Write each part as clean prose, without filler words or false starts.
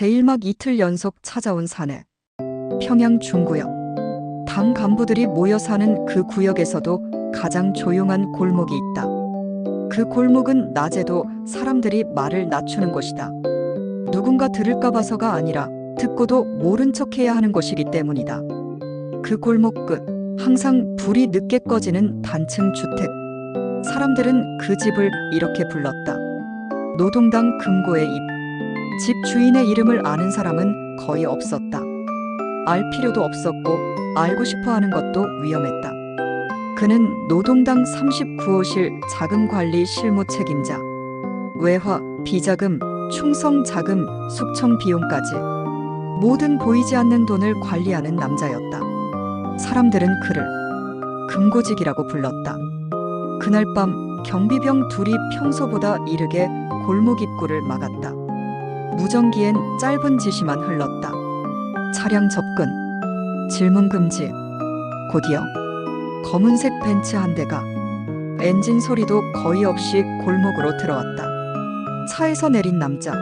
제일막 이틀 연속 찾아온 사내. 평양 중구역. 당 간부들이 모여 사는 그 구역에서도 가장 조용한 골목이 있다. 그 골목은 낮에도 사람들이 말을 낮추는 곳이다. 누군가 들을까 봐서가 아니라 듣고도 모른 척해야 하는 것이기 때문이다. 그 골목 끝, 항상 불이 늦게 꺼지는 단층 주택. 사람들은 그 집을 이렇게 불렀다. 노동당 금고의 입. 집 주인의 이름을 아는 사람은 거의 없었다. 알 필요도 없었고 알고 싶어 하는 것도 위험했다. 그는 노동당 39호실 자금관리 실무 책임자. 외화, 비자금, 충성 자금, 숙청 비용까지 모든 보이지 않는 돈을 관리하는 남자였다. 사람들은 그를 금고직이라고 불렀다. 그날 밤 경비병 둘이 평소보다 이르게 골목 입구를 막았다. 무전기엔 짧은 지시만 흘렀다. 차량 접근, 질문 금지. 곧이어 검은색 벤츠 한 대가 엔진 소리도 거의 없이 골목으로 들어왔다. 차에서 내린 남자.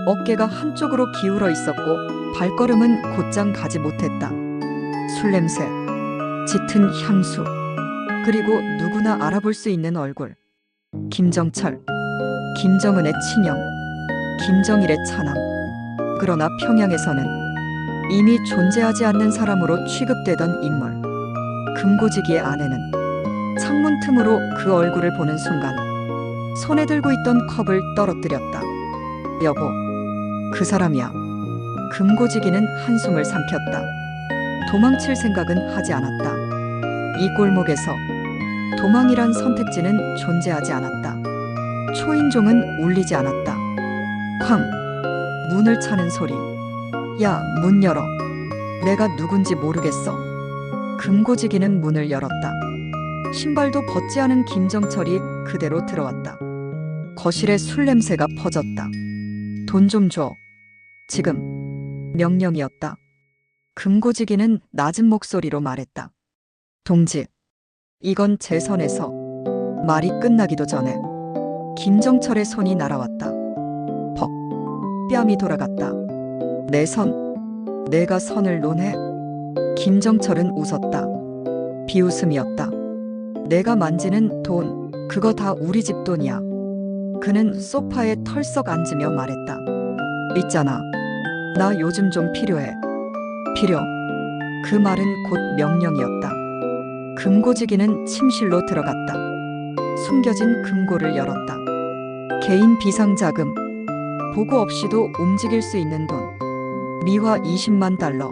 어깨가 한쪽으로 기울어 있었고 발걸음은 곧장 가지 못했다. 술 냄새, 짙은 향수, 그리고 누구나 알아볼 수 있는 얼굴. 김정철, 김정은의 친형, 김정일의 차남. 그러나 평양에서는 이미 존재하지 않는 사람으로 취급되던 인물. 금고지기의 아내는 창문 틈으로 그 얼굴을 보는 순간 손에 들고 있던 컵을 떨어뜨렸다. 여보, 그 사람이야. 금고지기는 한숨을 삼켰다. 도망칠 생각은 하지 않았다. 이 골목에서 도망이란 선택지는 존재하지 않았다. 초인종은 울리지 않았다. 쾅! 문을 차는 소리. 야, 문 열어. 내가 누군지 모르겠어. 금고지기는 문을 열었다. 신발도 벗지 않은 김정철이 그대로 들어왔다. 거실에 술 냄새가 퍼졌다. 돈 좀 줘. 지금. 명령이었다. 금고지기는 낮은 목소리로 말했다. 동지, 이건 제 선에서. 말이 끝나기도 전에 김정철의 손이 날아왔다. 퍽. 뺨이 돌아갔다. 내 선. 내가 선을 논해? 김정철은 웃었다. 비웃음이었다. 내가 만지는 돈, 그거 다 우리 집 돈이야. 그는 소파에 털썩 앉으며 말했다. 있잖아. 나 요즘 좀 필요해. 필요. 그 말은 곧 명령이었다. 금고지기는 침실로 들어갔다. 숨겨진 금고를 열었다. 개인 비상자금. 보고 없이도 움직일 수 있는 돈. 미화 20만 달러.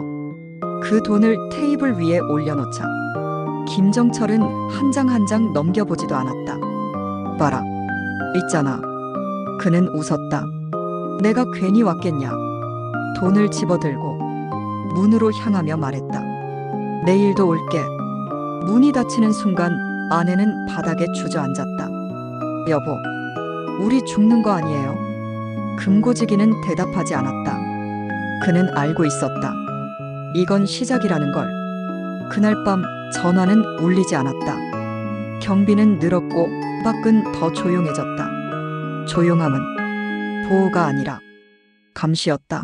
그 돈을 테이블 위에 올려놓자 김정철은 한 장 한 장 넘겨보지도 않았다. 봐라. 있잖아. 그는 웃었다. 내가 괜히 왔겠냐. 돈을 집어들고 문으로 향하며 말했다. 내일도 올게. 문이 닫히는 순간 아내는 바닥에 주저앉았다. 여보, 우리 죽는 거 아니에요? 금고지기는 대답하지 않았다. 그는 알고 있었다. 이건 시작이라는 걸. 그날 밤 전화는 울리지 않았다. 경비는 늘었고 밖은 더 조용해졌다. 조용함은 보호가 아니라 감시였다.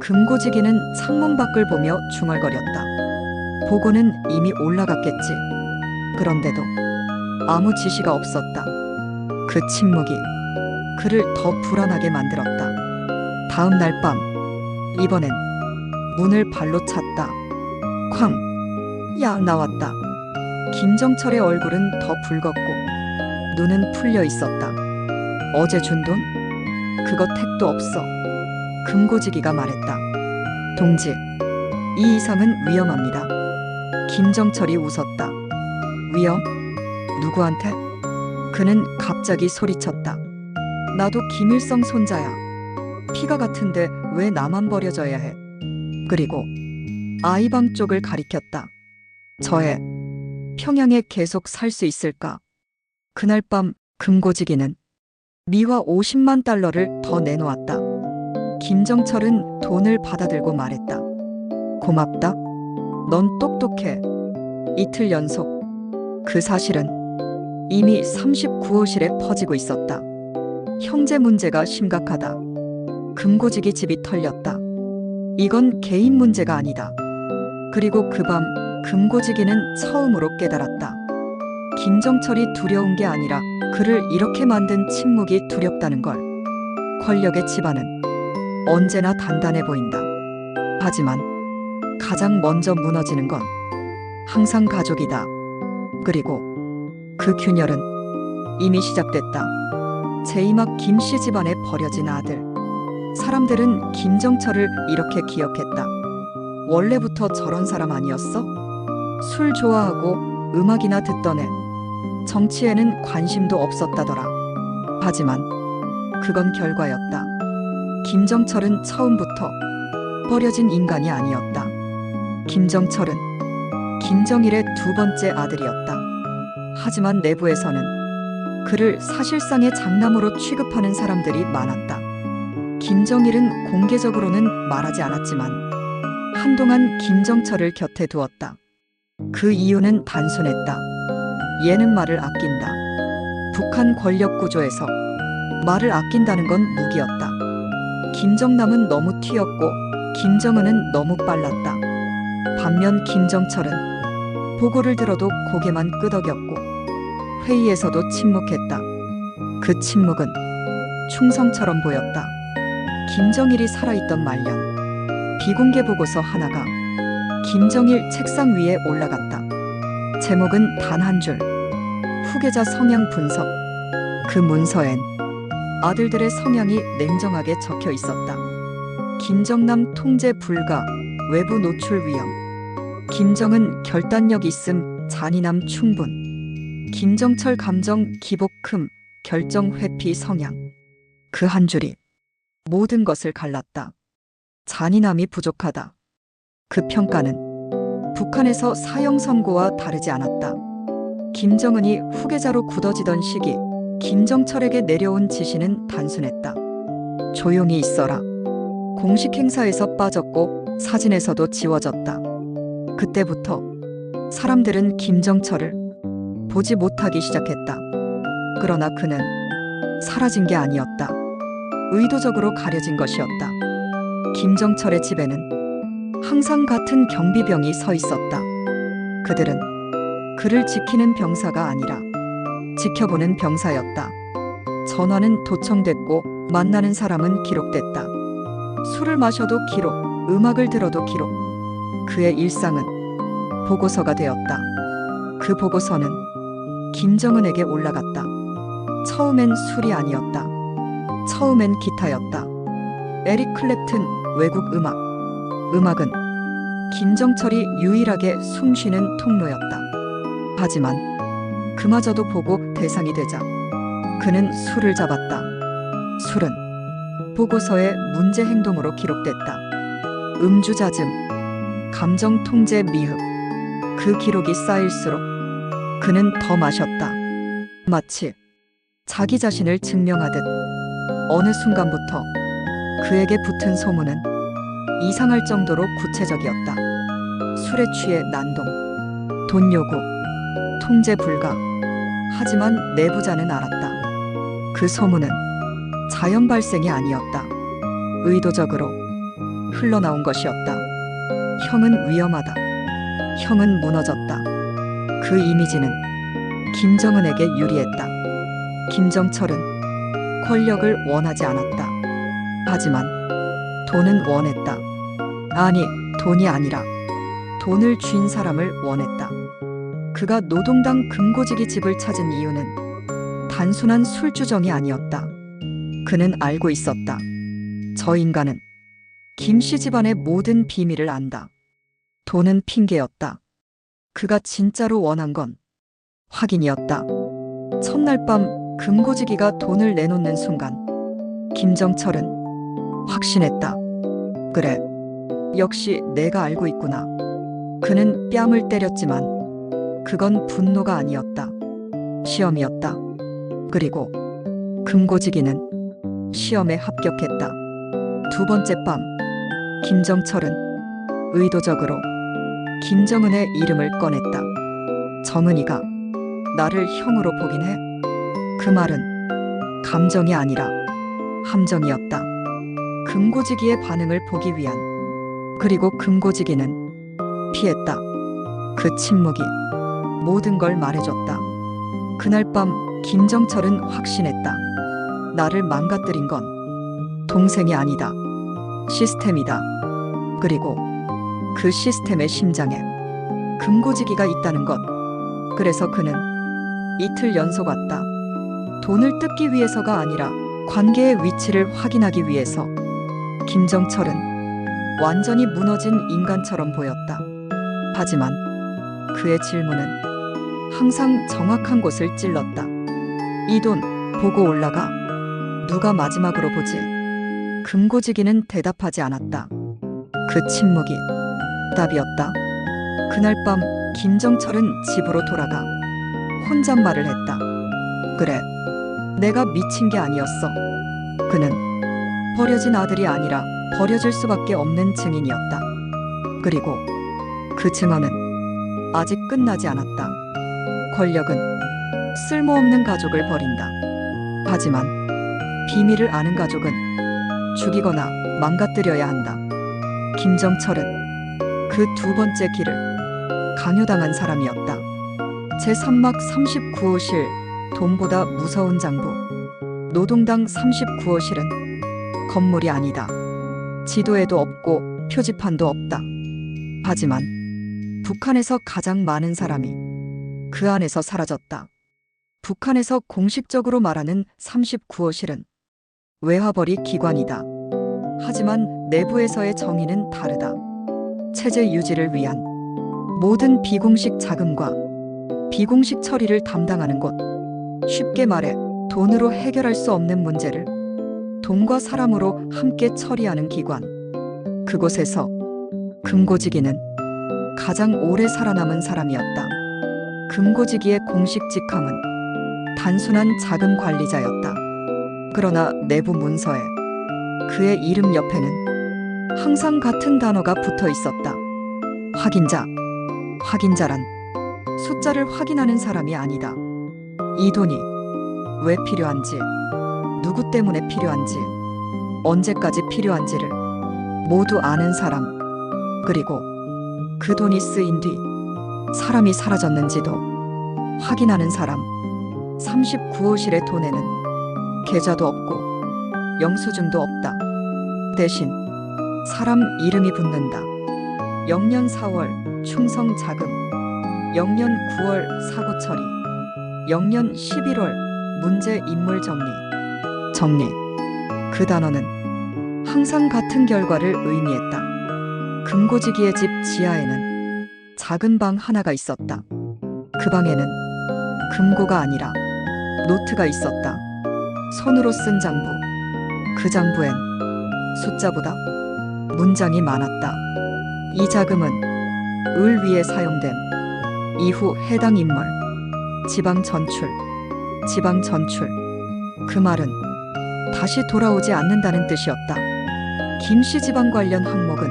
금고지기는 창문 밖을 보며 중얼거렸다. 보고는 이미 올라갔겠지. 그런데도 아무 지시가 없었다. 그 침묵이 그를 더 불안하게 만들었다. 다음 날 밤, 이번엔 문을 발로 찼다. 쾅! 야, 나왔다. 김정철의 얼굴은 더 붉었고 눈은 풀려 있었다. 어제 준 돈? 그거 택도 없어. 금고지기가 말했다. 동지, 이 이상은 위험합니다. 김정철이 웃었다. 위험? 누구한테? 그는 갑자기 소리쳤다. 나도 김일성 손자야. 피가 같은데 왜 나만 버려져야 해? 그리고 아이방 쪽을 가리켰다. 저애 평양에 계속 살 수 있을까? 그날 밤 금고지기는 미화 50만 달러를 더 내놓았다. 김정철은 돈을 받아들고 말했다. 고맙다. 넌 똑똑해. 이틀 연속. 그 사실은 이미 39호실에 퍼지고 있었다. 형제 문제가 심각하다. 금고지기 집이 털렸다. 이건 개인 문제가 아니다. 그리고 그 밤 금고지기는 처음으로 깨달았다. 김정철이 두려운 게 아니라 그를 이렇게 만든 침묵이 두렵다는 걸. 권력의 집안은 언제나 단단해 보인다. 하지만 가장 먼저 무너지는 건 항상 가족이다. 그리고 그 균열은 이미 시작됐다. 제2막 김씨 집안에 버려진 아들. 사람들은 김정철을 이렇게 기억했다. 원래부터 저런 사람 아니었어? 술 좋아하고 음악이나 듣던 애. 정치에는 관심도 없었다더라. 하지만 그건 결과였다. 김정철은 처음부터 버려진 인간이 아니었다. 김정철은 김정일의 두 번째 아들이었다. 하지만 내부에서는 그를 사실상의 장남으로 취급하는 사람들이 많았다. 김정일은 공개적으로는 말하지 않았지만 한동안 김정철을 곁에 두었다. 그 이유는 단순했다. 얘는 말을 아낀다. 북한 권력 구조에서 말을 아낀다는 건 무기였다. 김정남은 너무 튀었고 김정은은 너무 빨랐다. 반면 김정철은 보고를 들어도 고개만 끄덕였고 회의에서도 침묵했다. 그 침묵은 충성처럼 보였다. 김정일이 살아있던 말년 비공개 보고서 하나가 김정일 책상 위에 올라갔다. 제목은 단 한 줄. 후계자 성향 분석. 그 문서엔 아들들의 성향이 냉정하게 적혀 있었다. 김정남 통제 불가, 외부 노출 위험. 김정은 결단력 있음, 잔인함 충분. 김정철 감정 기복 큼, 결정 회피 성향. 그 한 줄이 모든 것을 갈랐다. 잔인함이 부족하다. 그 평가는 북한에서 사형 선고와 다르지 않았다. 김정은이 후계자로 굳어지던 시기 김정철에게 내려온 지시는 단순했다. 조용히 있어라. 공식 행사에서 빠졌고 사진에서도 지워졌다. 그때부터 사람들은 김정철을 보지 못하기 시작했다. 그러나 그는 사라진 게 아니었다. 의도적으로 가려진 것이었다. 김정철의 집에는 항상 같은 경비병이 서 있었다. 그들은 그를 지키는 병사가 아니라 지켜보는 병사였다. 전화는 도청됐고 만나는 사람은 기록됐다. 술을 마셔도 기록, 음악을 들어도 기록. 그의 일상은 보고서가 되었다. 그 보고서는 김정은에게 올라갔다. 처음엔 술이 아니었다. 처음엔 기타였다. 에릭 클랩튼 외국 음악. 음악은 김정철이 유일하게 숨쉬는 통로였다. 하지만 그마저도 보고 대상이 되자 그는 술을 잡았다. 술은 보고서의 문제 행동으로 기록됐다. 음주자즘, 감정 통제 미흡. 그 기록이 쌓일수록 그는 더 마셨다. 마치 자기 자신을 증명하듯. 어느 순간부터 그에게 붙은 소문은 이상할 정도로 구체적이었다. 술에 취해 난동, 돈 요구, 통제 불가. 하지만 내부자는 알았다. 그 소문은 자연 발생이 아니었다. 의도적으로 흘러나온 것이었다. 형은 위험하다. 형은 무너졌다. 그 이미지는 김정은에게 유리했다. 김정철은 권력을 원하지 않았다. 하지만 돈은 원했다. 아니, 돈이 아니라 돈을 쥔 사람을 원했다. 그가 노동당 금고지기 집을 찾은 이유는 단순한 술주정이 아니었다. 그는 알고 있었다. 저 인간은 김씨 집안의 모든 비밀을 안다. 돈은 핑계였다. 그가 진짜로 원한 건 확인이었다. 첫날 밤 금고지기가 돈을 내놓는 순간 김정철은 확신했다. 그래, 역시 내가 알고 있구나. 그는 뺨을 때렸지만 그건 분노가 아니었다. 시험이었다. 그리고 금고지기는 시험에 합격했다. 두 번째 밤 김정철은 의도적으로 김정은의 이름을 꺼냈다. 정은이가 나를 형으로 보긴 해. 그 말은 감정이 아니라 함정이었다. 금고지기의 반응을 보기 위한. 그리고 금고지기는 피했다. 그 침묵이 모든 걸 말해줬다. 그날 밤 김정철은 확신했다. 나를 망가뜨린 건 동생이 아니다. 시스템이다. 그리고 그 시스템의 심장에 금고지기가 있다는 것. 그래서 그는 이틀 연속 왔다. 돈을 뜯기 위해서가 아니라 관계의 위치를 확인하기 위해서. 김정철은 완전히 무너진 인간처럼 보였다. 하지만 그의 질문은 항상 정확한 곳을 찔렀다. 이 돈 보고 올라가. 누가 마지막으로 보지? 금고지기는 대답하지 않았다. 그 침묵이 답이었다. 그날 밤 김정철은 집으로 돌아가 혼잣말을 했다. 그래, 내가 미친 게 아니었어. 그는 버려진 아들이 아니라 버려질 수밖에 없는 증인이었다. 그리고 그 증언은 아직 끝나지 않았다. 권력은 쓸모없는 가족을 버린다. 하지만 비밀을 아는 가족은 죽이거나 망가뜨려야 한다. 김정철은 그 두 번째 길을 강요당한 사람이었다. 제3막 39호실, 돈보다 무서운 장부. 노동당 39호실은 건물이 아니다. 지도에도 없고 표지판도 없다. 하지만 북한에서 가장 많은 사람이 그 안에서 사라졌다. 북한에서 공식적으로 말하는 39호실은 외화벌이 기관이다. 하지만 내부에서의 정의는 다르다. 체제 유지를 위한 모든 비공식 자금과 비공식 처리를 담당하는 곳. 쉽게 말해 돈으로 해결할 수 없는 문제를 돈과 사람으로 함께 처리하는 기관. 그곳에서 금고지기는 가장 오래 살아남은 사람이었다. 금고지기의 공식 직함은 단순한 자금 관리자였다. 그러나 내부 문서에 그의 이름 옆에는 항상 같은 단어가 붙어 있었다. 확인자. 확인자란 숫자를 확인하는 사람이 아니다. 이 돈이 왜 필요한지, 누구 때문에 필요한지, 언제까지 필요한지를 모두 아는 사람. 그리고 그 돈이 쓰인 뒤 사람이 사라졌는지도 확인하는 사람. 39호실의 돈에는 계좌도 없고 영수증도 없다. 대신 사람 이름이 붙는다. 0년 4월 충성 자금, 0년 9월 사고 처리, 0년 11월 문제 인물 정리. 정리. 그 단어는 항상 같은 결과를 의미했다. 금고지기의 집 지하에는 작은 방 하나가 있었다. 그 방에는 금고가 아니라 노트가 있었다. 손으로 쓴 장부. 그 장부엔 숫자보다 문장이 많았다. 이 자금은 을 위해 사용됨. 이후 해당 인물. 지방 전출. 지방 전출. 그 말은 다시 돌아오지 않는다는 뜻이었다. 김씨 지방 관련 항목은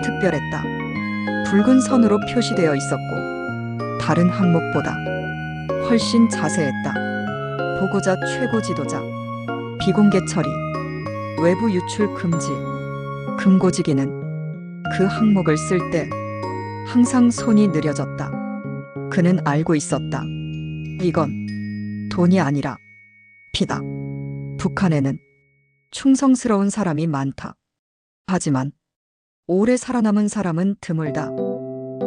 특별했다. 붉은 선으로 표시되어 있었고 다른 항목보다 훨씬 자세했다. 보고자 최고 지도자. 비공개 처리. 외부 유출 금지. 금고지기는 그 항목을 쓸 때 항상 손이 느려졌다. 그는 알고 있었다. 이건 돈이 아니라 피다. 북한에는 충성스러운 사람이 많다. 하지만 오래 살아남은 사람은 드물다.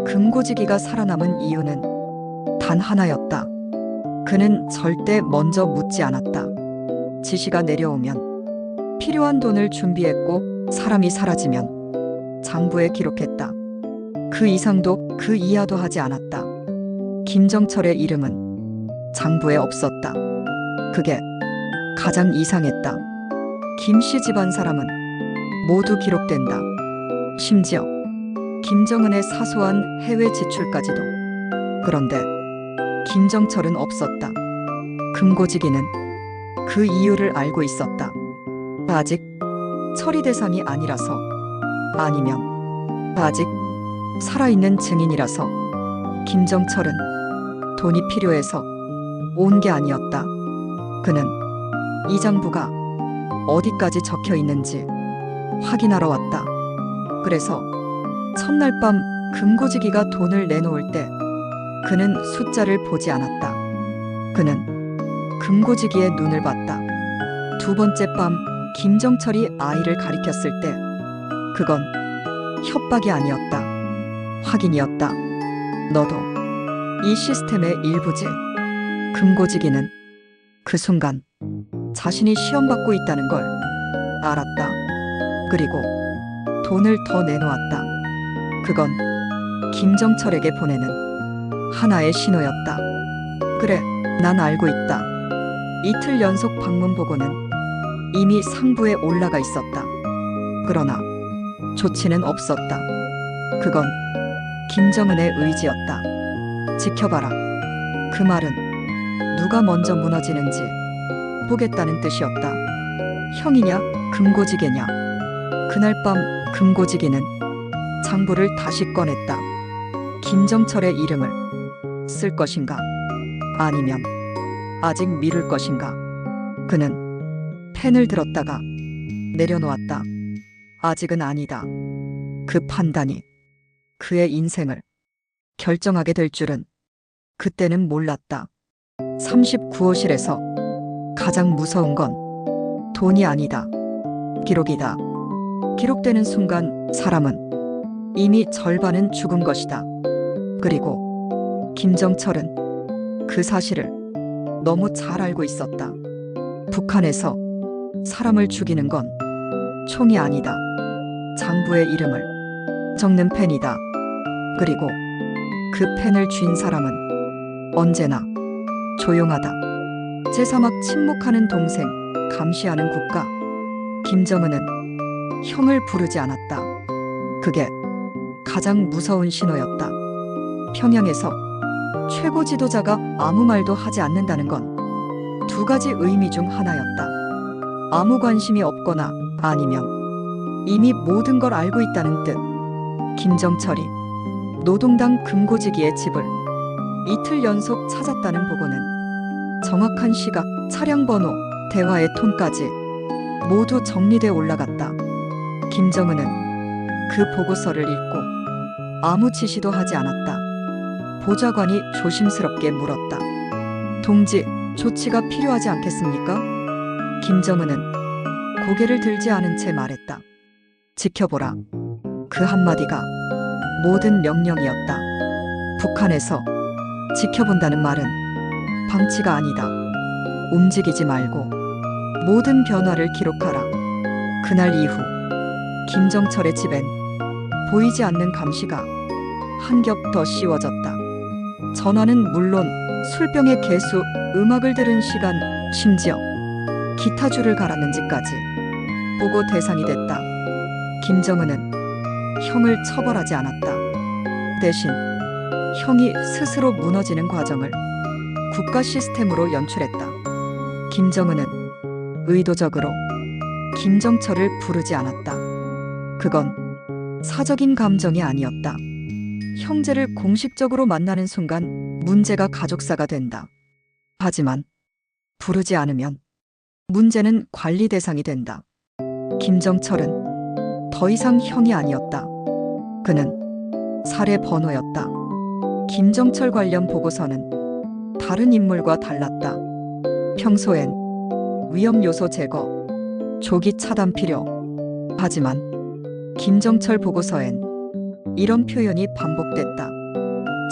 금고지기가 살아남은 이유는 단 하나였다. 그는 절대 먼저 묻지 않았다. 지시가 내려오면 필요한 돈을 준비했고 사람이 사라지면 장부에 기록했다. 그 이상도 그 이하도 하지 않았다. 김정철의 이름은 장부에 없었다. 그게 가장 이상했다. 김씨 집안 사람은 모두 기록된다. 심지어 김정은의 사소한 해외 지출까지도. 그런데 김정철은 없었다. 금고지기는 그 이유를 알고 있었다. 아직 처리 대상이 아니라서. 아니면 아직 살아있는 증인이라서. 김정철은 돈이 필요해서 온 게 아니었다. 그는 이 장부가 어디까지 적혀 있는지 확인하러 왔다. 그래서 첫날 밤 금고지기가 돈을 내놓을 때 그는 숫자를 보지 않았다. 그는 금고지기에 눈을 봤다. 두 번째 밤 김정철이 아이를 가리켰을 때 그건 협박이 아니었다. 확인이었다. 너도 이 시스템의 일부지. 금고지기는 그 순간 자신이 시험받고 있다는 걸 알았다. 그리고 돈을 더 내놓았다. 그건 김정철에게 보내는 하나의 신호였다. 그래, 난 알고 있다. 이틀 연속 방문 보고는 이미 상부에 올라가 있었다. 그러나 조치는 없었다. 그건 김정은의 의지였다. 지켜봐라. 그 말은 누가 먼저 무너지는지 보겠다는 뜻이었다. 형이냐, 금고지기냐. 그날 밤 금고지기는 장부를 다시 꺼냈다. 김정철의 이름을 쓸 것인가? 아니면 아직 미룰 것인가? 그는 펜을 들었다가 내려놓았다. 아직은 아니다. 그 판단이 그의 인생을 결정하게 될 줄은 그때는 몰랐다. 39호실에서 가장 무서운 건 돈이 아니다. 기록이다. 기록되는 순간 사람은 이미 절반은 죽은 것이다. 그리고 김정철은 그 사실을 너무 잘 알고 있었다. 북한에서 사람을 죽이는 건 총이 아니다. 장부의 이름을 적는 펜이다. 그리고 그 펜을 쥔 사람은 언제나 조용하다. 제3막 침묵하는 동생, 감시하는 국가. 김정은은 형을 부르지 않았다. 그게 가장 무서운 신호였다. 평양에서 최고 지도자가 아무 말도 하지 않는다는 건 두 가지 의미 중 하나였다. 아무 관심이 없거나 아니면 이미 모든 걸 알고 있다는 뜻. 김정철이 노동당 금고지기의 집을 이틀 연속 찾았다는 보고는 정확한 시각, 차량 번호, 대화의 톤까지 모두 정리돼 올라갔다. 김정은은 그 보고서를 읽고 아무 지시도 하지 않았다. 보좌관이 조심스럽게 물었다. 동지, 조치가 필요하지 않겠습니까? 김정은은 고개를 들지 않은 채 말했다. 지켜보라. 그 한마디가 모든 명령이었다. 북한에서 지켜본다는 말은 방치가 아니다. 움직이지 말고 모든 변화를 기록하라. 그날 이후 김정철의 집엔 보이지 않는 감시가 한 겹 더 씌워졌다. 전화는 물론 술병의 개수, 음악을 들은 시간, 심지어 기타 줄을 갈았는지까지 보고 대상이 됐다. 김정은은 형을 처벌하지 않았다. 대신 형이 스스로 무너지는 과정을 국가 시스템으로 연출했다. 김정은은 의도적으로 김정철을 부르지 않았다. 그건 사적인 감정이 아니었다. 형제를 공식적으로 만나는 순간 문제가 가족사가 된다. 하지만 부르지 않으면 문제는 관리 대상이 된다. 김정철은 더 이상 형이 아니었다. 그는 살해 번호였다. 김정철 관련 보고서는 다른 인물과 달랐다. 평소엔 위험 요소 제거, 조기 차단 필요. 하지만 김정철 보고서엔 이런 표현이 반복됐다.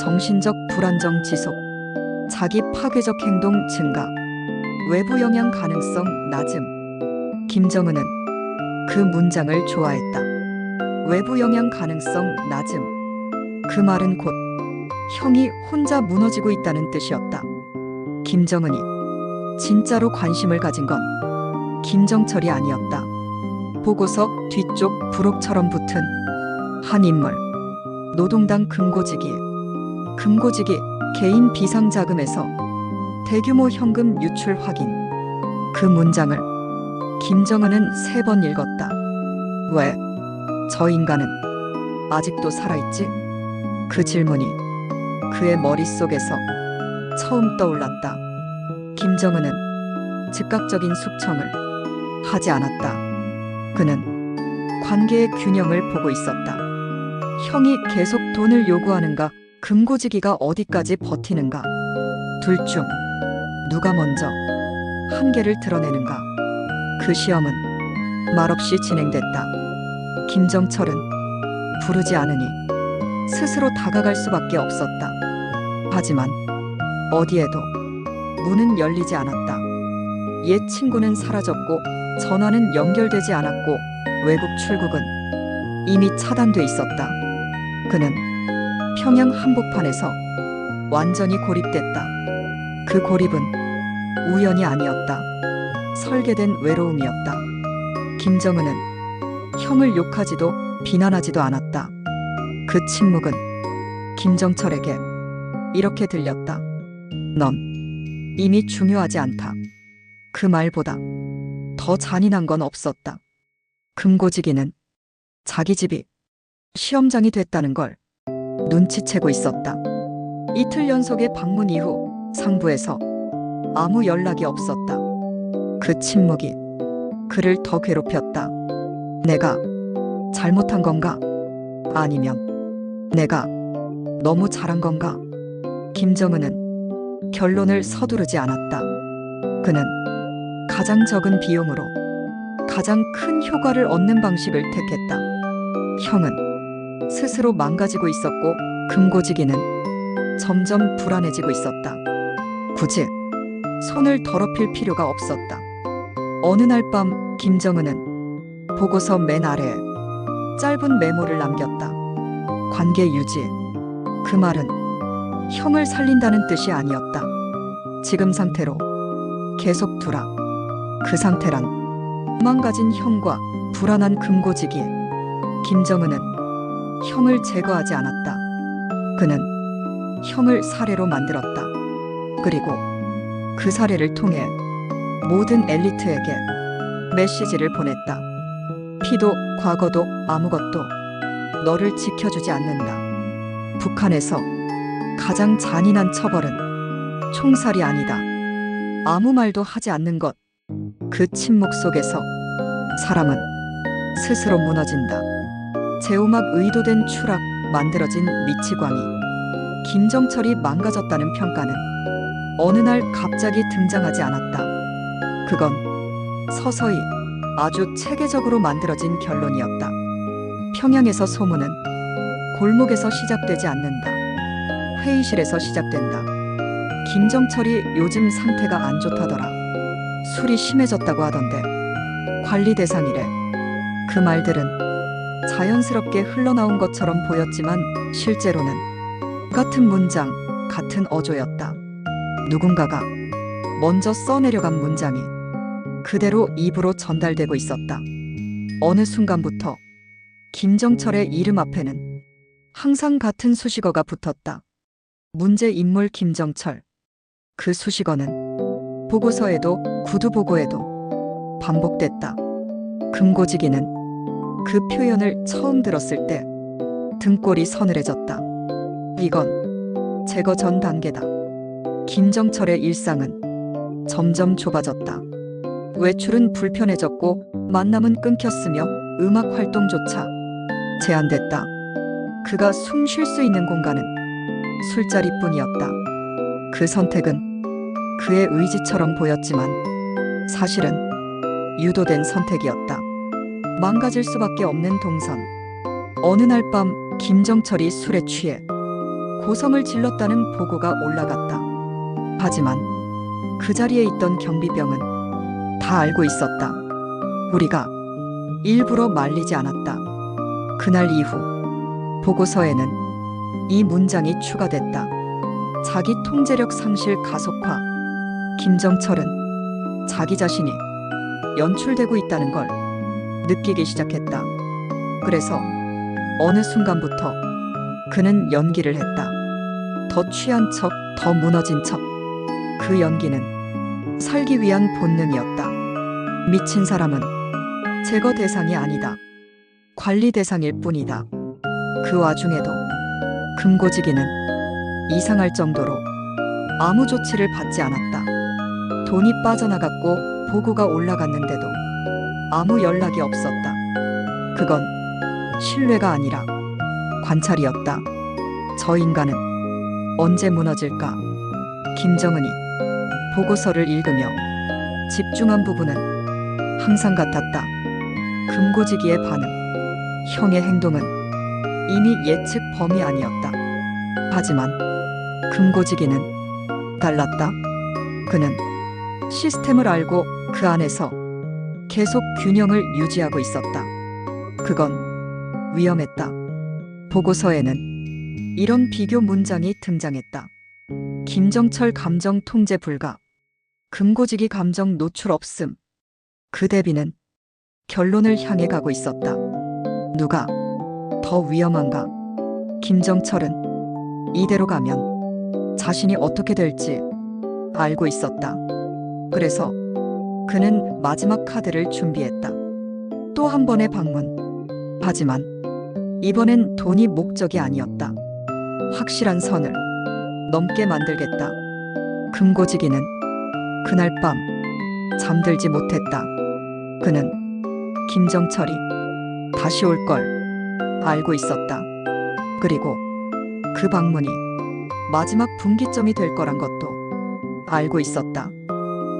정신적 불안정 지속, 자기 파괴적 행동 증가, 외부 영향 가능성 낮음. 김정은은 그 문장을 좋아했다. 외부 영향 가능성 낮음. 그 말은 곧 형이 혼자 무너지고 있다는 뜻이었다. 김정은이 진짜로 관심을 가진 건 김정철이 아니었다. 보고서 뒤쪽 부록처럼 붙은 한 인물. 노동당 금고지기. 금고지기 개인 비상자금에서 대규모 현금 유출 확인. 그 문장을 김정은은 3번 읽었다. 왜 저 인간은 아직도 살아있지? 그 질문이 그의 머릿속에서 처음 떠올랐다. 김정은은 즉각적인 숙청을 하지 않았다. 그는 관계의 균형을 보고 있었다. 형이 계속 돈을 요구하는가, 금고지기가 어디까지 버티는가. 둘 중 누가 먼저 한계를 드러내는가. 그 시험은 말없이 진행됐다. 김정철은 부르지 않으니 스스로 다가갈 수밖에 없었다. 하지만 어디에도 문은 열리지 않았다. 옛 친구는 사라졌고 전화는 연결되지 않았고 외국 출국은 이미 차단돼 있었다. 그는 평양 한복판에서 완전히 고립됐다. 그 고립은 우연이 아니었다. 설계된 외로움이었다. 김정은은 형을 욕하지도 비난하지도 않았다. 그 침묵은 김정철에게 이렇게 들렸다. 넌 이미 중요하지 않다. 그 말보다 더 잔인한 건 없었다. 금고지기는 자기 집이 시험장이 됐다는 걸 눈치채고 있었다. 이틀 연속의 방문 이후 상부에서 아무 연락이 없었다. 그 침묵이 그를 더 괴롭혔다. 내가 잘못한 건가? 아니면 내가 너무 잘한 건가? 김정은은 결론을 서두르지 않았다. 그는 가장 적은 비용으로 가장 큰 효과를 얻는 방식을 택했다. 형은 스스로 망가지고 있었고 금고지기는 점점 불안해지고 있었다. 굳이 손을 더럽힐 필요가 없었다. 어느 날 밤 김정은은 보고서 맨 아래에 짧은 메모를 남겼다. 관계 유지. 그 말은 형을 살린다는 뜻이 아니었다. 지금 상태로 계속 두라. 그 상태란 망가진 형과 불안한 금고지기. 김정은은 형을 제거하지 않았다. 그는 형을 사례로 만들었다. 그리고 그 사례를 통해 모든 엘리트에게 메시지를 보냈다. 피도 과거도 아무것도 너를 지켜주지 않는다. 북한에서 가장 잔인한 처벌은 총살이 아니다. 아무 말도 하지 않는 것. 그 침묵 속에서 사람은 스스로 무너진다. 제오막 의도된 추락, 만들어진 미치광이. 김정철이 망가졌다는 평가는 어느 날 갑자기 등장하지 않았다. 그건 서서히 아주 체계적으로 만들어진 결론이었다. 평양에서 소문은 골목에서 시작되지 않는다. 회의실에서 시작된다. 김정철이 요즘 상태가 안 좋다더라. 술이 심해졌다고 하던데. 관리 대상이래. 그 말들은 자연스럽게 흘러나온 것처럼 보였지만 실제로는 같은 문장, 같은 어조였다. 누군가가 먼저 써내려간 문장이 그대로 입으로 전달되고 있었다. 어느 순간부터 김정철의 이름 앞에는 항상 같은 수식어가 붙었다. 문제 인물 김정철. 그 수식어는 보고서에도 구두보고에도 반복됐다. 금고지기는 그 표현을 처음 들었을 때 등골이 서늘해졌다. 이건 제거 전 단계다. 김정철의 일상은 점점 좁아졌다. 외출은 불편해졌고 만남은 끊겼으며 음악 활동조차 제한됐다. 그가 숨 쉴 수 있는 공간은 술자리뿐이었다. 그 선택은 그의 의지처럼 보였지만 사실은 유도된 선택이었다. 망가질 수밖에 없는 동선. 어느 날 밤 김정철이 술에 취해 고성을 질렀다는 보고가 올라갔다. 하지만 그 자리에 있던 경비병은 다 알고 있었다. 우리가 일부러 말리지 않았다. 그날 이후 보고서에는 이 문장이 추가됐다. 자기 통제력 상실 가속화. 김정철은 자기 자신이 연출되고 있다는 걸 느끼기 시작했다. 그래서 어느 순간부터 그는 연기를 했다. 더 취한 척, 더 무너진 척. 그 연기는 살기 위한 본능이었다. 미친 사람은 제거 대상이 아니다. 관리 대상일 뿐이다. 그 와중에도 금고지기는 이상할 정도로 아무 조치를 받지 않았다. 돈이 빠져나갔고 보고가 올라갔는데도 아무 연락이 없었다. 그건 신뢰가 아니라 관찰이었다. 저 인간은 언제 무너질까? 김정은이 보고서를 읽으며 집중한 부분은 항상 같았다. 금고지기의 반응. 형의 행동은 이미 예측 범위 아니었다. 하지만 금고지기는 달랐다. 그는 시스템을 알고 그 안에서 계속 균형을 유지하고 있었다. 그건 위험했다. 보고서에는 이런 비교 문장이 등장했다. 김정철 감정 통제 불가. 금고지기 감정 노출 없음. 그 대비는 결론을 향해 가고 있었다. 누가 더 위험한가? 김정철은 이대로 가면 자신이 어떻게 될지 알고 있었다. 그래서 그는 마지막 카드를 준비했다. 또 한 번의 방문. 하지만 이번엔 돈이 목적이 아니었다. 확실한 선을 넘게 만들겠다. 금고지기는 그날 밤 잠들지 못했다. 그는 김정철이 다시 올 걸 알고 있었다. 그리고 그 방문이 마지막 분기점이 될 거란 것도 알고 있었다.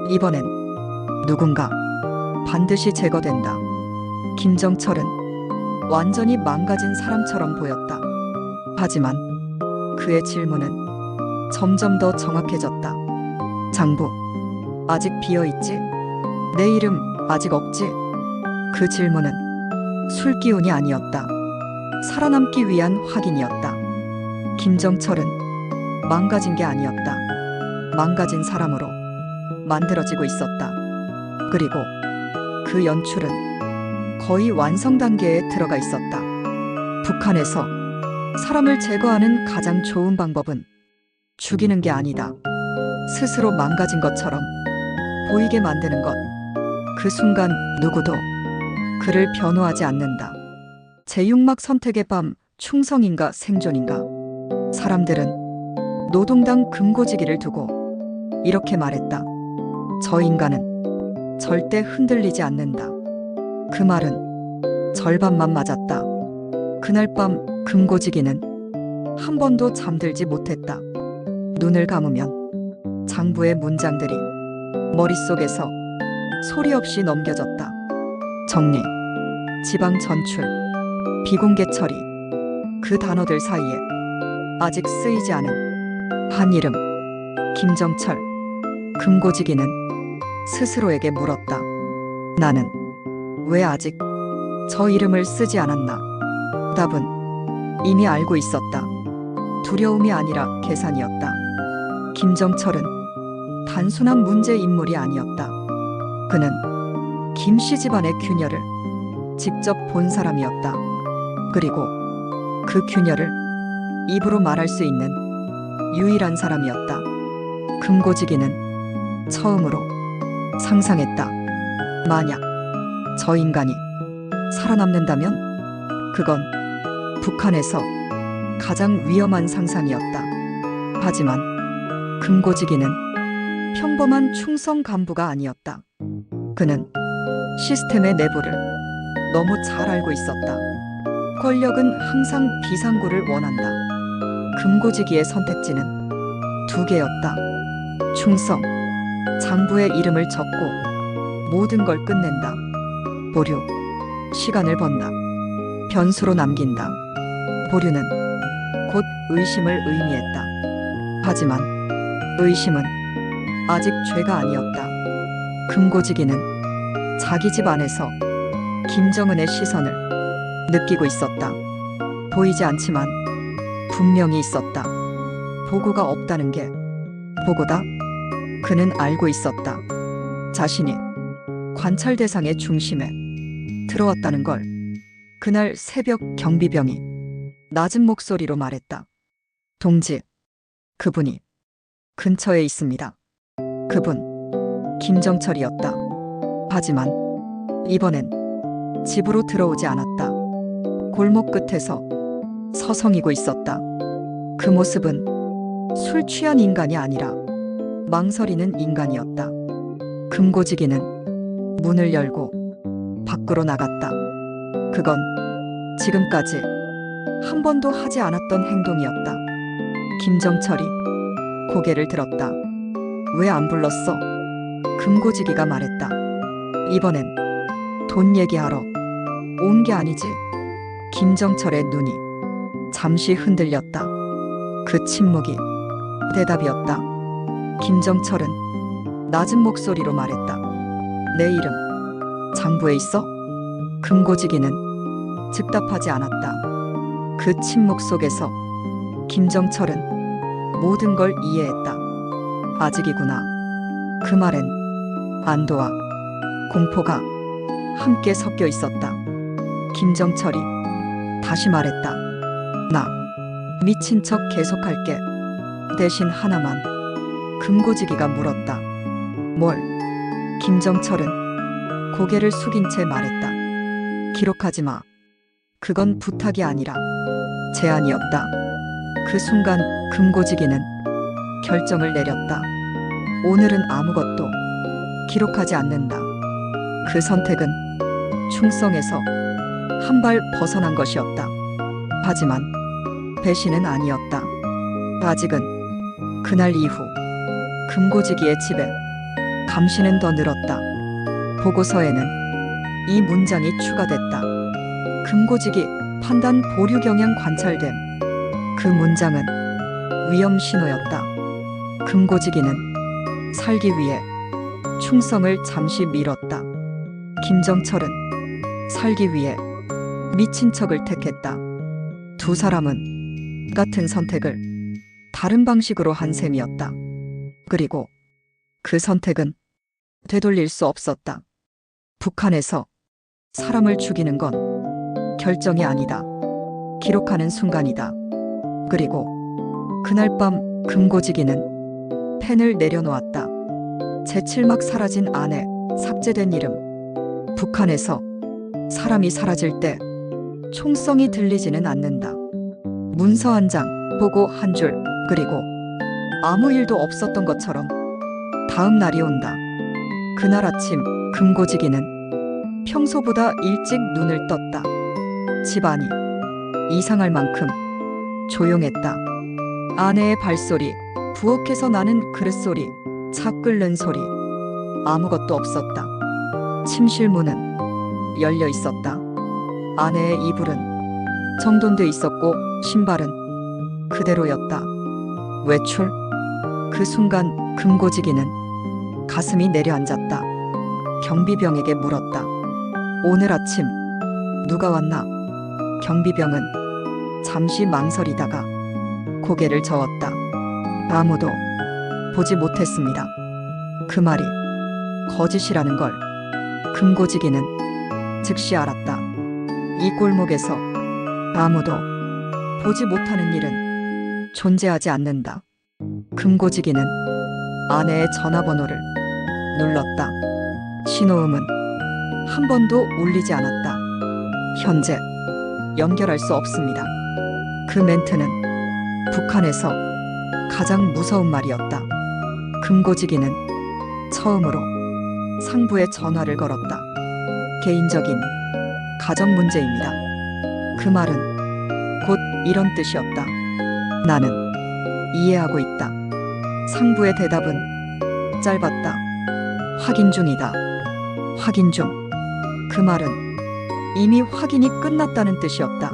이번엔 누군가 반드시 제거된다. 김정철은 완전히 망가진 사람처럼 보였다. 하지만 그의 질문은 점점 더 정확해졌다. 장부, 아직 비어있지? 내 이름 아직 없지? 그 질문은 술기운이 아니었다. 살아남기 위한 확인이었다. 김정철은 망가진 게 아니었다. 망가진 사람으로 만들어지고 있었다. 그리고 그 연출은 거의 완성 단계에 들어가 있었다. 북한에서 사람을 제거하는 가장 좋은 방법은 죽이는 게 아니다. 스스로 망가진 것처럼 보이게 만드는 것. 그 순간 누구도 그를 변호하지 않는다. 제6막 선택의 밤, 충성인가 생존인가. 사람들은 노동당 금고지기를 두고 이렇게 말했다. 저 인간은 절대 흔들리지 않는다. 그 말은 절반만 맞았다. 그날 밤 금고지기는 한 번도 잠들지 못했다. 눈을 감으면 장부의 문장들이 머릿속에서 소리 없이 넘겨졌다. 정리, 지방 전출, 비공개 처리. 그 단어들 사이에 아직 쓰이지 않은 한 이름, 김정철. 금고지기는 스스로에게 물었다. 나는 왜 아직 저 이름을 쓰지 않았나? 답은 이미 알고 있었다. 두려움이 아니라 계산이었다. 김정철은 단순한 문제 인물이 아니었다. 그는 김씨 집안의 균열을 직접 본 사람이었다. 그리고 그 균열을 입으로 말할 수 있는 유일한 사람이었다. 금고지기는 처음으로 상상했다. 만약 저 인간이 살아남는다면 그건 북한에서 가장 위험한 상상이었다. 하지만 금고지기는 평범한 충성 간부가 아니었다. 그는 시스템의 내부를 너무 잘 알고 있었다. 권력은 항상 비상구를 원한다. 금고지기의 선택지는 두 개였다. 충성, 장부의 이름을 적고 모든 걸 끝낸다. 보류, 시간을 번다. 변수로 남긴다. 보류는 곧 의심을 의미했다. 하지만 의심은 아직 죄가 아니었다. 금고지기는 자기 집 안에서 김정은의 시선을 느끼고 있었다. 보이지 않지만 분명히 있었다. 보고가 없다는 게 보고다? 그는 알고 있었다. 자신이 관찰 대상의 중심에 들어왔다는 걸. 그날 새벽 경비병이 낮은 목소리로 말했다. 동지, 그분이 근처에 있습니다. 그분, 김정철이었다. 하지만 이번엔 집으로 들어오지 않았다. 골목 끝에서 서성이고 있었다. 그 모습은 술 취한 인간이 아니라 망설이는 인간이었다. 금고지기는 문을 열고 밖으로 나갔다. 그건 지금까지 한 번도 하지 않았던 행동이었다. 김정철이 고개를 들었다. 왜 안 불렀어? 금고지기가 말했다. 이번엔 돈 얘기하러 온 게 아니지. 김정철의 눈이 잠시 흔들렸다. 그 침묵이 대답이었다. 김정철은 낮은 목소리로 말했다. 내 이름 장부에 있어? 금고지기는 즉답하지 않았다. 그 침묵 속에서 김정철은 모든 걸 이해했다. 아직이구나. 그 말엔 안도와 공포가 함께 섞여 있었다. 김정철이 다시 말했다. 나 미친 척 계속할게. 대신 하나만. 금고지기가 물었다. 뭘? 김정철은 고개를 숙인 채 말했다. 기록하지 마. 그건 부탁이 아니라 제안이었다. 그 순간 금고지기는 결정을 내렸다. 오늘은 아무것도 기록하지 않는다. 그 선택은 충성에서 한 발 벗어난 것이었다. 하지만 배신은 아니었다. 아직은 그날 이후 금고지기의 집에 감시는 더 늘었다. 보고서에는 이 문장이 추가됐다. 금고지기 판단 보류 경향 관찰됨. 그 문장은 위험 신호였다. 금고지기는 살기 위해 충성을 잠시 미뤘다. 김정철은 살기 위해 미친 척을 택했다. 두 사람은 같은 선택을 다른 방식으로 한 셈이었다. 그리고 그 선택은 되돌릴 수 없었다. 북한에서 사람을 죽이는 건 결정이 아니다. 기록하는 순간이다. 그리고 그날 밤 금고지기는 펜을 내려놓았다. 제칠막 사라진 아내, 삭제된 이름. 북한에서 사람이 사라질 때 총성이 들리지는 않는다. 문서 한 장, 보고 한 줄, 그리고 아무 일도 없었던 것처럼 다음 날이 온다. 그날 아침 금고지기는 평소보다 일찍 눈을 떴다. 집안이 이상할 만큼 조용했다. 아내의 발소리, 부엌에서 나는 그릇소리, 차 끓는 소리, 아무것도 없었다. 침실 문은 열려 있었다. 아내의 이불은 정돈돼 있었고 신발은 그대로였다. 외출? 그 순간 금고지기는 가슴이 내려앉았다. 경비병에게 물었다. 오늘 아침 누가 왔나? 경비병은 잠시 망설이다가 고개를 저었다. 아무도 보지 못했습니다. 그 말이 거짓이라는 걸 금고지기는 즉시 알았다. 이 골목에서 아무도 보지 못하는 일은 존재하지 않는다. 금고지기는 아내의 전화번호를 눌렀다. 신호음은 한 번도 울리지 않았다. 현재 연결할 수 없습니다. 그 멘트는 북한에서 가장 무서운 말이었다. 금고지기는 처음으로 상부에 전화를 걸었다. 개인적인 가정 문제입니다. 그 말은 곧 이런 뜻이었다. 나는 이해하고 있다. 상부의 대답은 짧았다. 확인 중이다. 확인 중. 그 말은 이미 확인이 끝났다는 뜻이었다.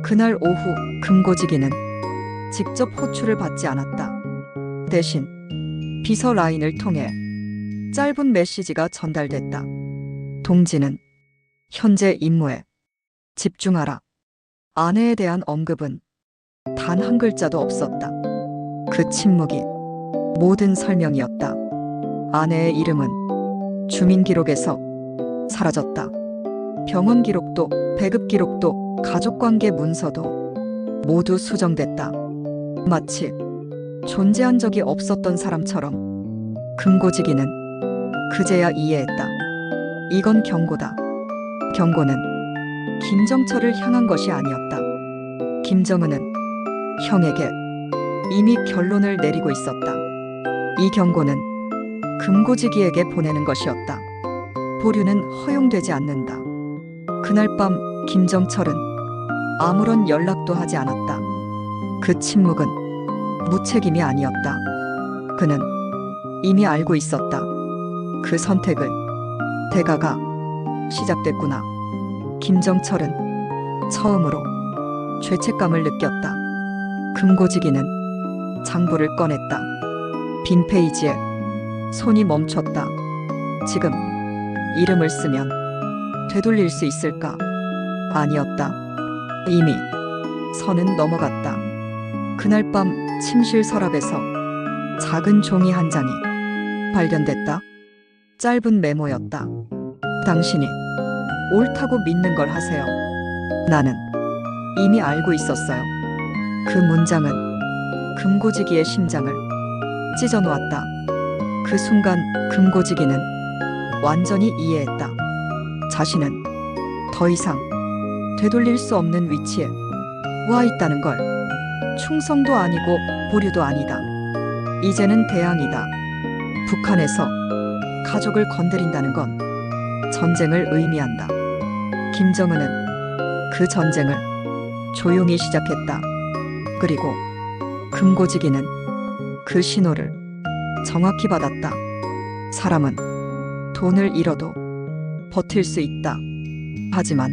그날 오후 금고지기는 직접 호출을 받지 않았다. 대신 비서 라인을 통해 짧은 메시지가 전달됐다. 동지는 현재 임무에 집중하라. 아내에 대한 언급은 단 한 글자도 없었다. 그 침묵이 모든 설명이었다. 아내의 이름은 주민기록에서 사라졌다. 병원 기록도, 배급 기록도, 가족관계 문서도 모두 수정됐다. 마치 존재한 적이 없었던 사람처럼 금고지기는 그제야 이해했다. 이건 경고다. 경고는 김정철을 향한 것이 아니었다. 김정은은 형에게 이미 결론을 내리고 있었다. 이 경고는 금고지기에게 보내는 것이었다. 보류는 허용되지 않는다. 그날 밤 김정철은 아무런 연락도 하지 않았다. 그 침묵은 무책임이 아니었다. 그는 이미 알고 있었다. 그 선택을 대가가 시작됐구나. 김정철은 처음으로 죄책감을 느꼈다. 금고지기는 장부를 꺼냈다. 빈 페이지에 손이 멈췄다. 지금 이름을 쓰면 되돌릴 수 있을까? 아니었다. 이미 선은 넘어갔다. 그날 밤 침실 서랍에서 작은 종이 한 장이 발견됐다. 짧은 메모였다. 당신이 옳다고 믿는 걸 하세요. 나는 이미 알고 있었어요. 그 문장은 금고지기의 심장을 찢어놓았다. 그 순간 금고지기는 완전히 이해했다. 자신은 더 이상 되돌릴 수 없는 위치에 와 있다는 걸. 충성도 아니고 보류도 아니다. 이제는 대항이다. 북한에서 가족을 건드린다는 건 전쟁을 의미한다. 김정은은 그 전쟁을 조용히 시작했다. 그리고 금고지기는 그 신호를 정확히 받았다. 사람은 돈을 잃어도 버틸 수 있다. 하지만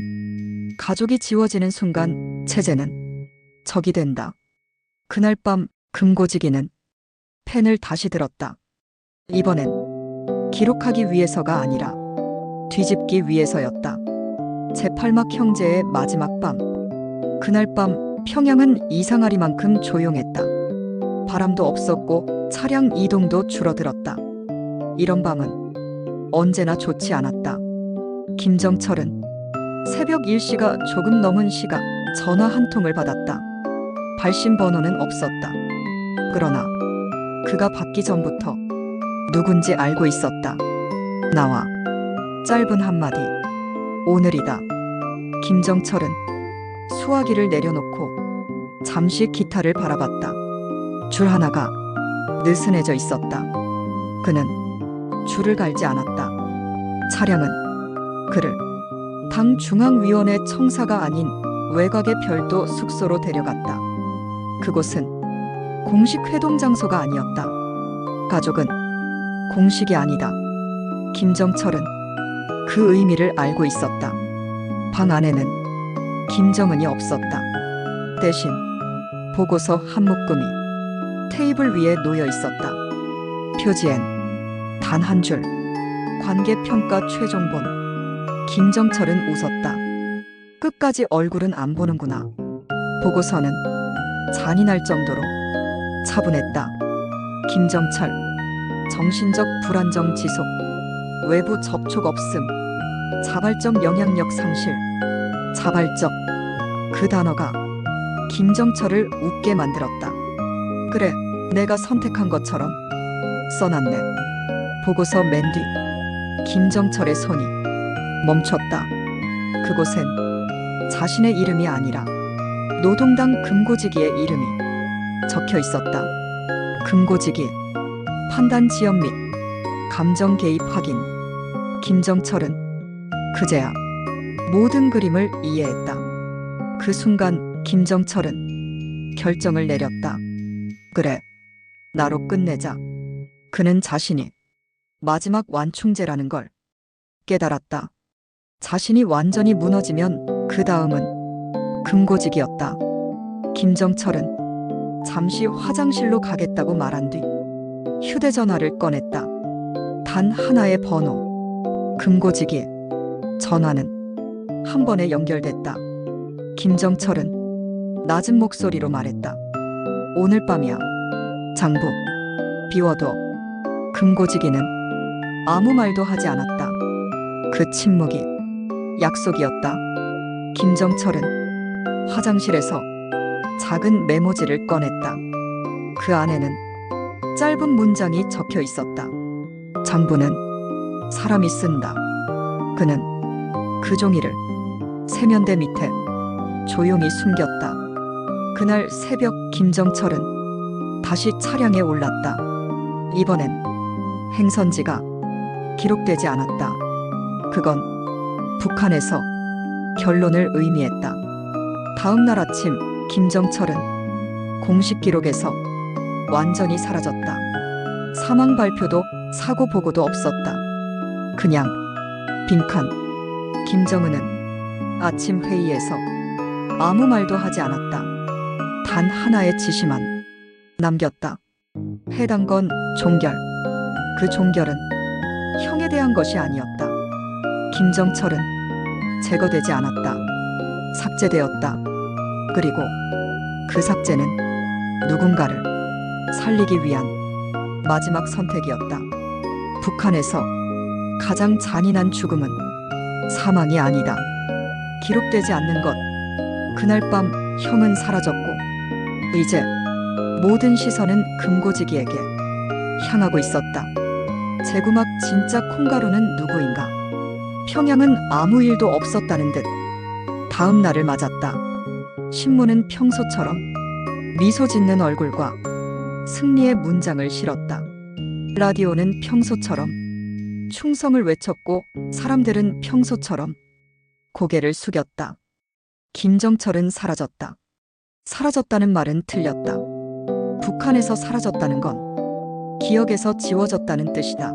가족이 지워지는 순간 체제는 적이 된다. 그날 밤 금고지기는 펜을 다시 들었다. 이번엔 기록하기 위해서가 아니라 뒤집기 위해서였다. 제8막 형제의 마지막 밤. 그날 밤 평양은 이상하리만큼 조용했다. 바람도 없었고 차량 이동도 줄어들었다. 이런 밤은 언제나 좋지 않았다. 김정철은 새벽 1시가 조금 넘은 시각 전화 한 통을 받았다. 발신 번호는 없었다. 그러나 그가 받기 전부터 누군지 알고 있었다. 나와. 짧은 한마디. 오늘이다. 김정철은 수화기를 내려놓고 잠시 기타를 바라봤다. 줄 하나가 느슨해져 있었다. 그는 줄을 갈지 않았다. 차량은 그를 당 중앙위원회 청사가 아닌 외곽의 별도 숙소로 데려갔다. 그곳은 공식 회동 장소가 아니었다. 가족은 공식이 아니다. 김정철은 그 의미를 알고 있었다. 방 안에는 김정은이 없었다. 대신 보고서 한 묶음이 테이블 위에 놓여 있었다. 표지엔 단 한 줄. 관계평가 최종본. 김정철은 웃었다. 끝까지 얼굴은 안 보는구나. 보고서는 잔인할 정도로 차분했다. 김정철. 정신적 불안정 지속. 외부 접촉 없음. 자발적 영향력 상실. 자발적. 그 단어가 김정철을 웃게 만들었다. 그래, 내가 선택한 것처럼 써놨네. 보고서 맨 뒤 김정철의 손이 멈췄다. 그곳엔 자신의 이름이 아니라 노동당 금고지기의 이름이 적혀 있었다. 금고지기. 판단 지연 및 감정 개입 확인. 김정철은 그제야 모든 그림을 이해했다. 그 순간 김정철은 결정을 내렸다. 그래, 나로 끝내자. 그는 자신이 마지막 완충제라는 걸 깨달았다. 자신이 완전히 무너지면 그 다음은 금고지기였다. 김정철은 잠시 화장실로 가겠다고 말한 뒤 휴대전화를 꺼냈다. 단 하나의 번호. 금고지기. 전화는 한 번에 연결됐다. 김정철은 낮은 목소리로 말했다. 오늘 밤이야. 장부. 비워둬. 금고지기는 아무 말도 하지 않았다. 그 침묵이 약속이었다. 김정철은 화장실에서 작은 메모지를 꺼냈다. 그 안에는 짧은 문장이 적혀 있었다. 장부는 사람이 쓴다. 그는 그 종이를 세면대 밑에 조용히 숨겼다. 그날 새벽 김정철은 다시 차량에 올랐다. 이번엔 행선지가 기록되지 않았다. 그건 북한에서 결론을 의미했다. 다음 날 아침 김정철은 공식 기록에서 완전히 사라졌다. 사망 발표도 사고 보고도 없었다. 그냥 빈칸. 김정은은 아침 회의에서 아무 말도 하지 않았다. 단 하나의 지시만 남겼다. 해당 건 종결. 그 종결은 형에 대한 것이 아니었다. 김정철은 제거되지 않았다. 삭제되었다. 그리고 그 삭제는 누군가를 살리기 위한 마지막 선택이었다. 북한에서 가장 잔인한 죽음은 사망이 아니다. 기록되지 않는 것. 그날 밤 형은 사라졌고 이제 모든 시선은 금고지기에게 향하고 있었다. 제구막 진짜 콩가루는 누구인가? 평양은 아무 일도 없었다는 듯 다음 날을 맞았다. 신문은 평소처럼 미소 짓는 얼굴과 승리의 문장을 실었다. 라디오는 평소처럼 충성을 외쳤고 사람들은 평소처럼 고개를 숙였다. 김정철은 사라졌다. 사라졌다는 말은 틀렸다. 북한에서 사라졌다는 건 기억에서 지워졌다는 뜻이다.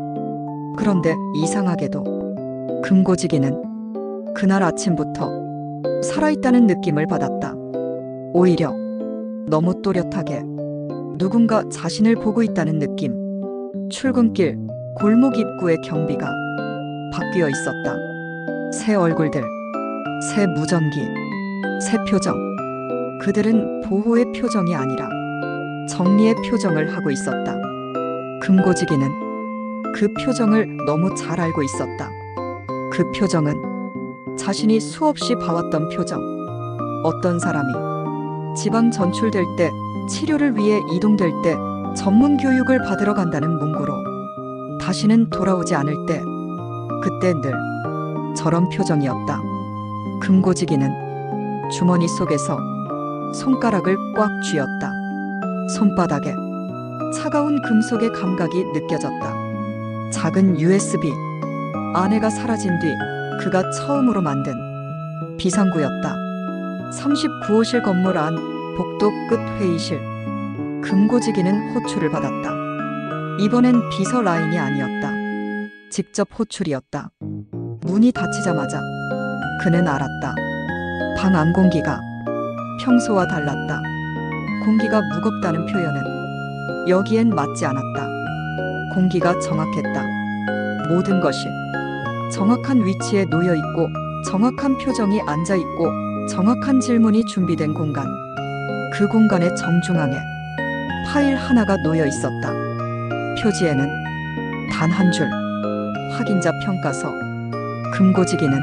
그런데 이상하게도 금고지기는 그날 아침부터 살아있다는 느낌을 받았다. 오히려 너무 또렷하게 누군가 자신을 보고 있다는 느낌. 출근길, 골목 입구의 경비가 바뀌어 있었다. 새 얼굴들, 새 무전기, 새 표정. 그들은 보호의 표정이 아니라 정리의 표정을 하고 있었다. 금고지기는 그 표정을 너무 잘 알고 있었다. 그 표정은 자신이 수없이 봐왔던 표정. 어떤 사람이 지방 전출될 때, 치료를 위해 이동될 때, 전문 교육을 받으러 간다는 문구로 다시는 돌아오지 않을 때, 그때 늘 저런 표정이었다. 금고지기는 주머니 속에서 손가락을 꽉 쥐었다. 손바닥에 차가운 금속의 감각이 느껴졌다. 작은 USB. 아내가 사라진 뒤 그가 처음으로 만든 비상구였다. 39호실 건물 안 복도 끝 회의실. 금고지기는 호출을 받았다. 이번엔 비서 라인이 아니었다. 직접 호출이었다. 문이 닫히자마자 그는 알았다. 방 안 공기가 평소와 달랐다. 공기가 무겁다는 표현은 여기엔 맞지 않았다. 공기가 정확했다. 모든 것이 정확한 위치에 놓여 있고, 정확한 표정이 앉아 있고, 정확한 질문이 준비된 공간. 그 공간의 정중앙에 파일 하나가 놓여 있었다. 표지에는 단 한 줄. 확인자 평가서. 금고지기는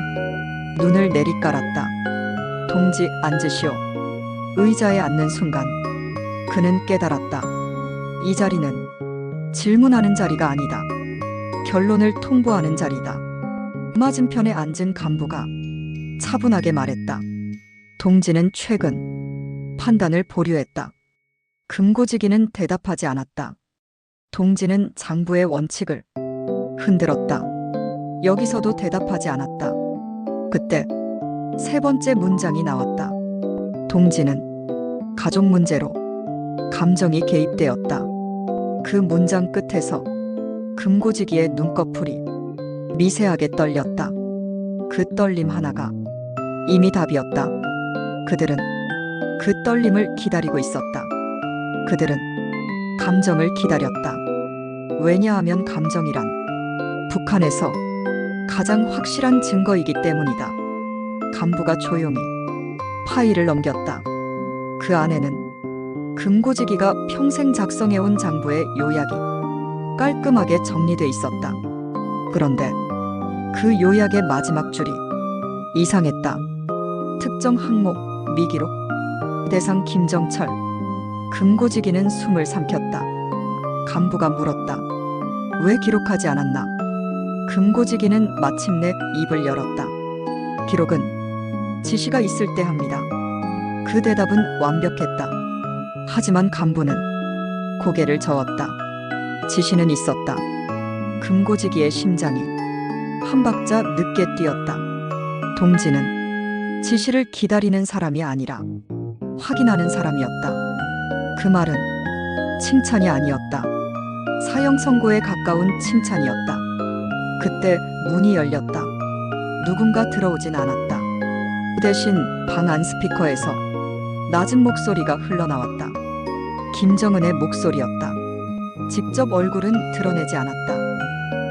눈을 내리깔았다. 동지 앉으시오. 의자에 앉는 순간 그는 깨달았다. 이 자리는 질문하는 자리가 아니다. 결론을 통보하는 자리다. 맞은편에 앉은 간부가 차분하게 말했다. 동지는 최근 판단을 보류했다. 금고지기는 대답하지 않았다. 동지는 장부의 원칙을 흔들었다. 여기서도 대답하지 않았다. 그때 세 번째 문장이 나왔다. 동지는 가족 문제로 감정이 개입되었다. 그 문장 끝에서 금고지기의 눈꺼풀이 미세하게 떨렸다. 그 떨림 하나가 이미 답이었다. 그들은 그 떨림을 기다리고 있었다. 그들은 감정을 기다렸다. 왜냐하면 감정이란 북한에서 가장 확실한 증거이기 때문이다. 간부가 조용히 파일을 넘겼다. 그 안에는 금고지기가 평생 작성해온 장부의 요약이 깔끔하게 정리돼 있었다. 그런데 그 요약의 마지막 줄이 이상했다. 특정 항목 미기록. 대상 김정철. 금고지기는 숨을 삼켰다. 간부가 물었다. 왜 기록하지 않았나? 금고지기는 마침내 입을 열었다. 기록은 지시가 있을 때 합니다. 그 대답은 완벽했다. 하지만 간부는 고개를 저었다. 지시는 있었다. 금고지기의 심장이 한 박자 늦게 뛰었다. 동지는 지시를 기다리는 사람이 아니라 확인하는 사람이었다. 그 말은 칭찬이 아니었다. 사형 선고에 가까운 칭찬이었다. 그때 문이 열렸다. 누군가 들어오진 않았다. 대신 방 안 스피커에서 낮은 목소리가 흘러나왔다. 김정은의 목소리였다. 직접 얼굴은 드러내지 않았다.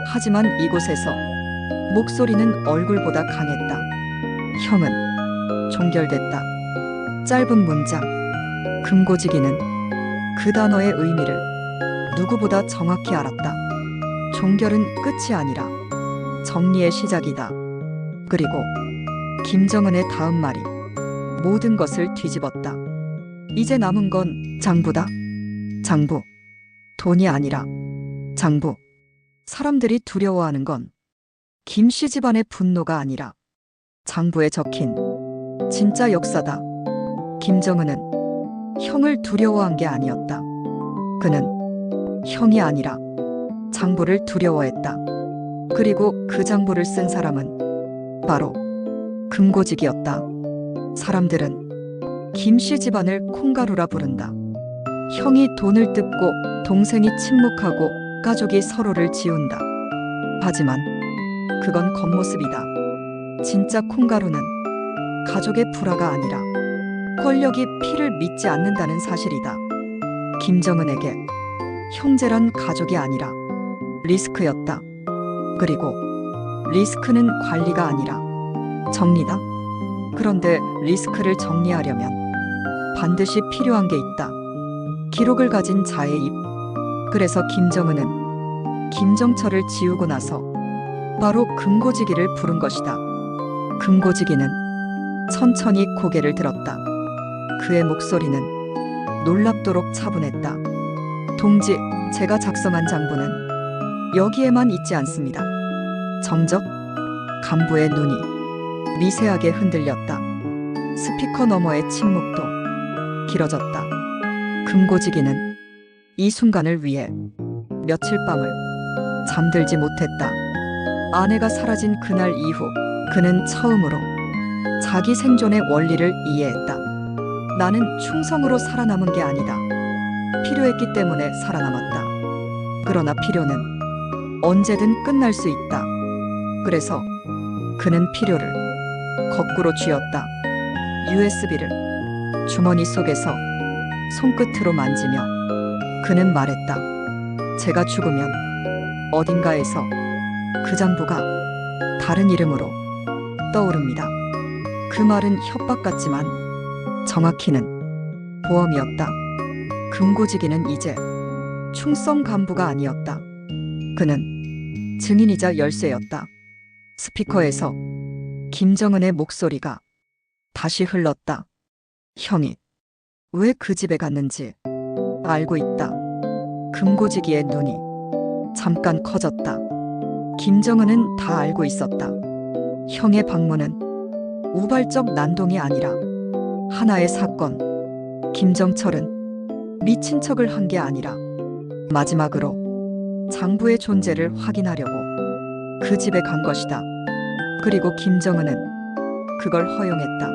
하지만 이곳에서 목소리는 얼굴보다 강했다. 형은 종결됐다. 짧은 문장. 금고지기는 그 단어의 의미를 누구보다 정확히 알았다. 종결은 끝이 아니라 정리의 시작이다. 그리고 김정은의 다음 말이 모든 것을 뒤집었다. 이제 남은 건 장부다. 장부. 돈이 아니라 장부. 사람들이 두려워하는 건 김씨 집안의 분노가 아니라 장부에 적힌 진짜 역사다. 김정은은 형을 두려워한 게 아니었다. 그는 형이 아니라 장부를 두려워했다. 그리고 그 장부를 쓴 사람은 바로 금고직이었다. 사람들은 김씨 집안을 콩가루라 부른다. 형이 돈을 뜯고 동생이 침묵하고 가족이 서로를 지운다. 하지만 그건 겉모습이다. 진짜 콩가루는 가족의 불화가 아니라 권력이 피를 믿지 않는다는 사실이다. 김정은에게 형제란 가족이 아니라 리스크였다. 그리고 리스크는 관리가 아니라 정리다. 그런데 리스크를 정리하려면 반드시 필요한 게 있다. 기록을 가진 자의 입. 그래서 김정은은 김정철을 지우고 나서 바로 금고지기를 부른 것이다. 금고지기는 천천히 고개를 들었다. 그의 목소리는 놀랍도록 차분했다. 동지, 제가 작성한 장부는 여기에만 있지 않습니다. 정적? 간부의 눈이 미세하게 흔들렸다. 스피커 너머의 침묵도 길어졌다. 금고지기는 이 순간을 위해 며칠 밤을 잠들지 못했다. 아내가 사라진 그날 이후 그는 처음으로 자기 생존의 원리를 이해했다. 나는 충성으로 살아남은 게 아니다. 필요했기 때문에 살아남았다. 그러나 필요는 언제든 끝날 수 있다. 그래서 그는 필요를 거꾸로 쥐었다. USB를 주머니 속에서 손끝으로 만지며 그는 말했다. 제가 죽으면 어딘가에서 그 장부가 다른 이름으로 떠오릅니다. 그 말은 협박 같지만 정확히는 보험이었다. 금고지기는 이제 충성 간부가 아니었다. 그는 증인이자 열쇠였다. 스피커에서 김정은의 목소리가 다시 흘렀다. 형이 왜 그 집에 갔는지 알고 있다. 금고지기의 눈이 잠깐 커졌다. 김정은은 다 알고 있었다. 형의 방문은 우발적 난동이 아니라 하나의 사건. 김정철은 미친 척을 한 게 아니라 마지막으로 장부의 존재를 확인하려고 그 집에 간 것이다. 그리고 김정은은 그걸 허용했다.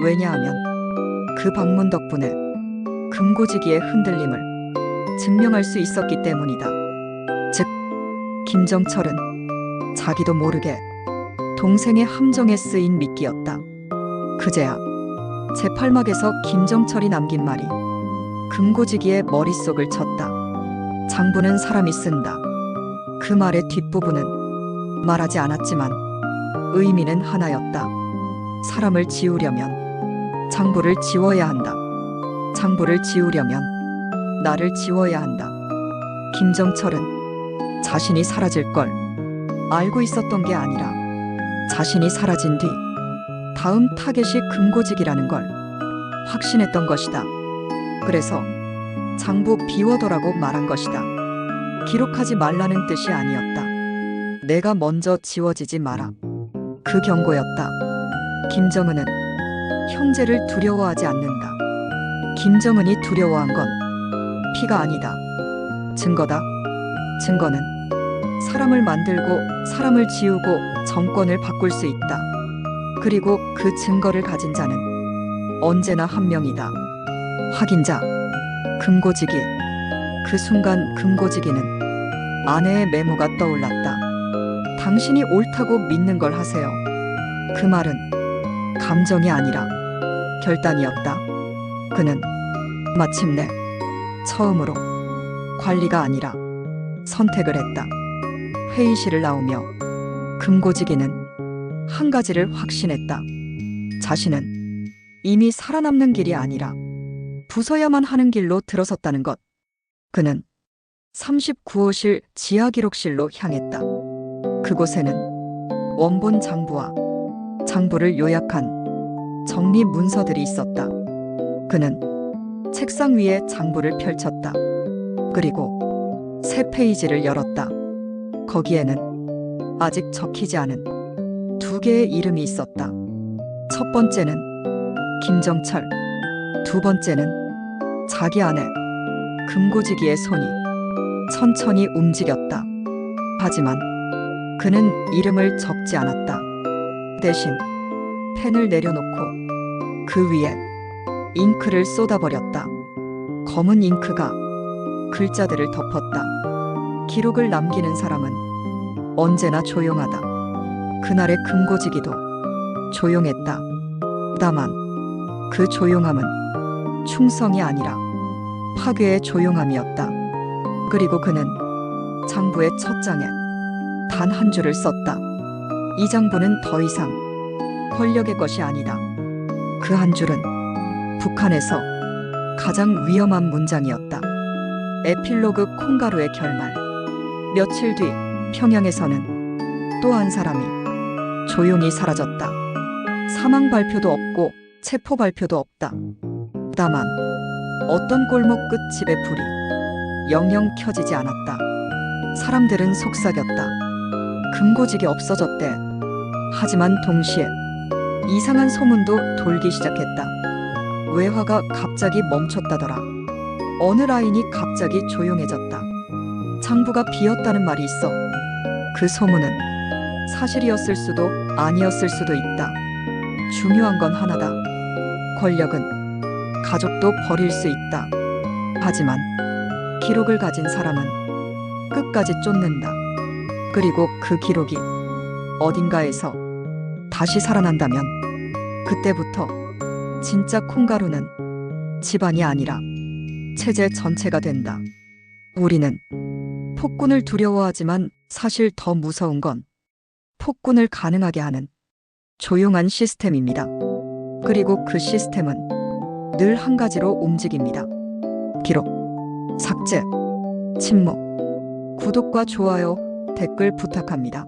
왜냐하면 그 방문 덕분에 금고지기의 흔들림을 증명할 수 있었기 때문이다. 즉, 김정철은 자기도 모르게 동생의 함정에 쓰인 미끼였다. 그제야 제8막에서 김정철이 남긴 말이 금고지기의 머릿속을 쳤다. 장부는 사람이 쓴다. 그 말의 뒷부분은 말하지 않았지만 의미는 하나였다. 사람을 지우려면 장부를 지워야 한다. 장부를 지우려면 나를 지워야 한다. 김정철은 자신이 사라질 걸 알고 있었던 게 아니라 자신이 사라진 뒤 다음 타겟이 금고직이라는 걸 확신했던 것이다. 그래서 장부 비워둬라고 말한 것이다. 기록하지 말라는 뜻이 아니었다. 내가 먼저 지워지지 마라. 그 경고였다. 김정은은 형제를 두려워하지 않는다. 김정은이 두려워한 건 피가 아니다. 증거다. 증거는 사람을 만들고 사람을 지우고 정권을 바꿀 수 있다. 그리고 그 증거를 가진 자는 언제나 한 명이다. 확인자, 금고지기. 그 순간 금고지기는 아내의 메모가 떠올랐다. 당신이 옳다고 믿는 걸 하세요. 그 말은 감정이 아니라 결단이었다. 그는 마침내 처음으로 관리가 아니라 선택을 했다. 회의실을 나오며 금고지기는 한 가지를 확신했다. 자신은 이미 살아남는 길이 아니라 부숴야만 하는 길로 들어섰다는 것. 그는 39호실 지하기록실로 향했다. 그곳에는 원본 장부와 장부를 요약한 정리 문서들이 있었다. 그는 책상 위에 장부를 펼쳤다. 그리고 새 페이지를 열었다. 거기에는 아직 적히지 않은 두 개의 이름이 있었다. 첫 번째는 김정철, 두 번째는 자기 아내. 금고지기의 손이 천천히 움직였다. 하지만 그는 이름을 적지 않았다. 대신 펜을 내려놓고 그 위에 잉크를 쏟아버렸다. 검은 잉크가 글자들을 덮었다. 기록을 남기는 사람은 언제나 조용하다. 그날의 금고지기도 조용했다. 다만 그 조용함은 충성이 아니라 파괴의 조용함이었다. 그리고 그는 장부의 첫 장에 단 한 줄을 썼다. 이 장부는 더 이상 권력의 것이 아니다. 그 한 줄은 북한에서 가장 위험한 문장이었다. 에필로그 콩가루의 결말. 며칠 뒤 평양에서는 또 한 사람이 조용히 사라졌다. 사망 발표도 없고 체포 발표도 없다. 다만 어떤 골목 끝 집의 불이 영영 켜지지 않았다. 사람들은 속삭였다. 금고지기 없어졌대. 하지만 동시에 이상한 소문도 돌기 시작했다. 외화가 갑자기 멈췄다더라. 어느 라인이 갑자기 조용해졌다. 장부가 비었다는 말이 있어. 그 소문은 사실이었을 수도 아니었을 수도 있다. 중요한 건 하나다. 권력은 가족도 버릴 수 있다. 하지만 기록을 가진 사람은 끝까지 쫓는다. 그리고 그 기록이 어딘가에서 다시 살아난다면 그때부터 진짜 콩가루는 집안이 아니라 체제 전체가 된다. 우리는 폭군을 두려워하지만 사실 더 무서운 건 폭군을 가능하게 하는 조용한 시스템입니다. 그리고 그 시스템은 늘 한 가지로 움직입니다. 기록, 삭제, 침묵. 구독과 좋아요, 댓글 부탁합니다.